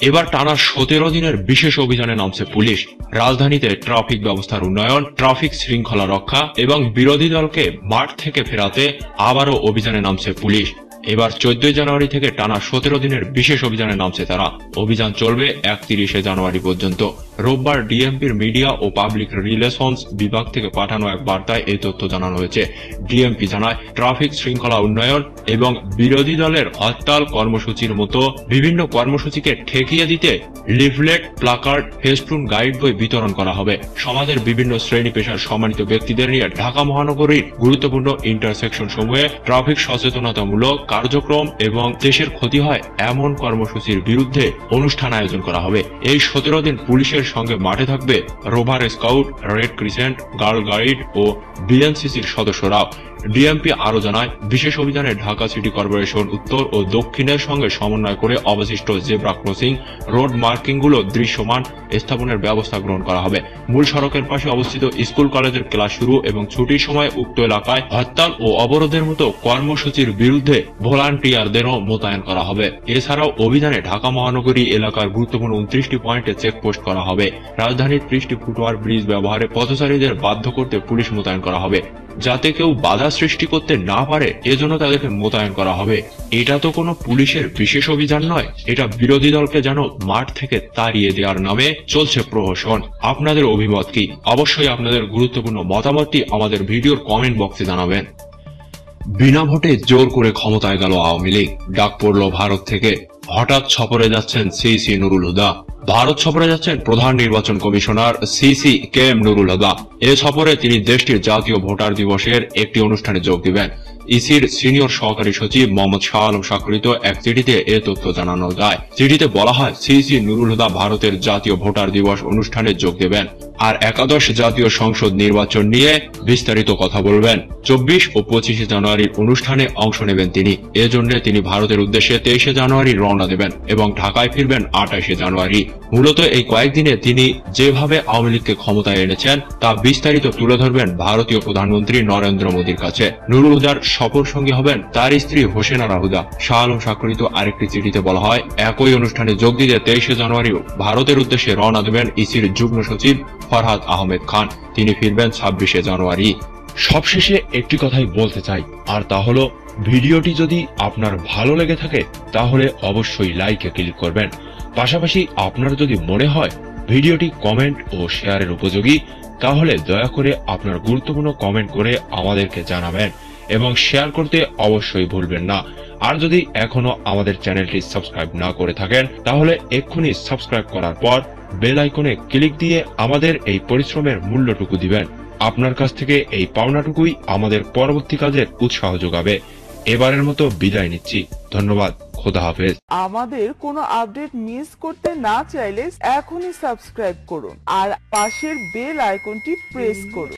এবার টানা 17 দিনের বিশেষ অভিযানে নামছে পুলিশ। রাজধানীতে ট্রাফিক ব্যবস্থার উন্নয়ন, ট্রাফিক শৃঙ্খলা রক্ষা এবং বিরোধী দলকে মাঠ থেকে ফেরাতে আবারও অভিযানে নামছে পুলিশ। এবার 14 জানুয়ারি থেকে টানা 17 দিনের বিশেষ অভিযানে নামছে তারা। অভিযান চলবে 31 জানুয়ারি পর্যন্ত। রোববার ডিএমপির মিডিয়া ও পাবলিক রিলেশনস বিভাগ থেকে পাঠানো এক বার্তায় এই তথ্য জানানো হয়েছে। ডিএমপি জানায়, ট্রাফিক শৃঙ্খলা উন্নয়ন এবং বিরোধী দলের হরতাল কর্মসূচির মতো বিভিন্ন কর্মসূচিকে ঠেকিয়ে দিতে লিফলেট, প্লাকার্ড, ফেস্টুন, গাইড বই বিতরণ করা হবে। সমাজের বিভিন্ন শ্রেণী পেশার সম্মানিত ব্যক্তিদের নিয়ে ঢাকা মহানগরীর গুরুত্বপূর্ণ ইন্টারসেকশন সমূহে ট্রাফিক সচেতনতামূলক কার্যক্রম এবং দেশের ক্ষতি হয় এমন কর্মসূচির বিরুদ্ধে অনুষ্ঠান আয়োজন করা হবে। এই 17 দিন পুলিশের সঙ্গে মাঠে থাকবে rover scout, red crescent, girl guide ও বিএনসিসির সদস্যরাও। ডিএমপি আরো জানায়, বিশেষ অভিযানে ঢাকা সিটি কর্পোরেশন উত্তর ও দক্ষিণের সঙ্গে সমন্বয় করে অবশিষ্ট জেব্রা ক্রসিং, রোড মার্কিংগুলো দৃশ্যমান স্থাপনের ব্যবস্থা গ্রহণ করা হবে। মূল সড়কের পাশে অবস্থিত স্কুল কলেজের ক্লাস শুরু এবং ছুটির সময় উক্ত এলাকায় হরতাল ও অবরোধের মতো কর্মসূচির বিরুদ্ধে ভলান্টিয়ারদেরও মোতায়েন করা হবে। এছাড়াও অভিযানে ঢাকা মহানগরী এলাকার গুরুত্বপূর্ণ 29টি পয়েন্টে চেকপোস্ট করা হবে। রাজধানীর 30টি ফুটওভার ব্রিজ ব্যবহারে পথচারীদের বাধ্য করতে পুলিশ মোতায়েন করা হবে, যাতে কেউ বাধা সৃষ্টি করতে না পারে এজন্য তাদেরকে মোতায়েন করা হবে। এটা তো কোনো পুলিশের বিশেষ অভিযান নয়, এটা বিরোধী দলকে যেন মাঠ থেকে তাড়িয়ে দেওয়ার নামে চলছে প্রহসন। আপনাদের অভিমত কি? অবশ্যই আপনাদের গুরুত্বপূর্ণ মতামতটি আমাদের ভিডিওর কমেন্ট বক্সে জানাবেন। বিনা ভোটে জোর করে ক্ষমতায় গেল আওয়ামী লীগ, ডাক পড়ল ভারত থেকে। হঠাৎ সফরে যাচ্ছেন সিসি নুরুল হুদা। ভারত সফরে যাচ্ছেন প্রধান নির্বাচন কমিশনার সিসি কে এম নুরুল হুদা। এ সফরে তিনি দেশটির জাতীয় ভোটার দিবসের একটি অনুষ্ঠানে যোগ দিবেন। ইসির সিনিয়র সহকারী সচিব মোহাম্মদ শাহ আলম স্বাক্ষরিত এক চিঠিতে এ তথ্য জানানো যায়। চিঠিতে বলা হয়, সিসি নুরুল হুদা ভারতের জাতীয় ভোটার দিবস অনুষ্ঠানে যোগ দেবেন আর একাদশ জাতীয় সংসদ নির্বাচন নিয়ে বিস্তারিত কথা বলবেন। 24 ও 25 জানুয়ারির অনুষ্ঠানে অংশ নেবেন তিনি। এজন্য তিনি ভারতের উদ্দেশ্যে 23 জানুয়ারি রওনা দেবেন এবং ঢাকায় ফিরবেন 28 জানুয়ারি। মূলত এই কয়েকদিনে তিনি যেভাবে আওয়ামী লীগকে ক্ষমতায় এনেছেন তা বিস্তারিত তুলে ধরবেন ভারতীয় প্রধানমন্ত্রী নরেন্দ্র মোদীর কাছে। নুরুল হুদার সফর সঙ্গী হবেন তার স্ত্রী হোসেন আরা হুদা। শাহ আলম স্বাক্ষরিত আরেকটি চিঠিতে বলা হয়, একই অনুষ্ঠানে যোগ দিতে 23 জানুয়ারি ভারতের উদ্দেশ্যে রওনা দেবেন ইসির যুগ্ম সচিব ফরহাদ আহমেদ খান। তিনি ফিরবেন 26 জানুয়ারি। সবশেষে একটি কথাই বলতে চাই, আর তা হলো, ভিডিওটি যদি আপনার ভালো লেগে থাকে তাহলে অবশ্যই লাইকে ক্লিক করবেন। পাশাপাশি আপনার যদি মনে হয় ভিডিওটি কমেন্ট ও শেয়ারের উপযোগী, তাহলে দয়া করে আপনার গুরুত্বপূর্ণ কমেন্ট করে আমাদেরকে জানাবেন এবং শেয়ার করতে অবশ্যই ভুলবেন না। আর যদি এখনো আমাদের চ্যানেলটি সাবস্ক্রাইব না করে থাকেন তাহলে এক্ষুনি সাবস্ক্রাইব করার পর বেল আইকনে ক্লিক দিয়ে আমাদের এই পরিশ্রমের মূল্যটুকু দিবেন। আপনার কাছ থেকে এই পাওনাটুকুই আমাদের পরবর্তী কাজের উৎসাহ যোগাবে। এবারের মতো বিদায় নিচ্ছি। ধন্যবাদ। খোদা হাফেজ। আমাদের কোনো আপডেট মিস করতে না চাইলে এখনই সাবস্ক্রাইব করুন আর পাশের বেল আইকনটি প্রেস করুন।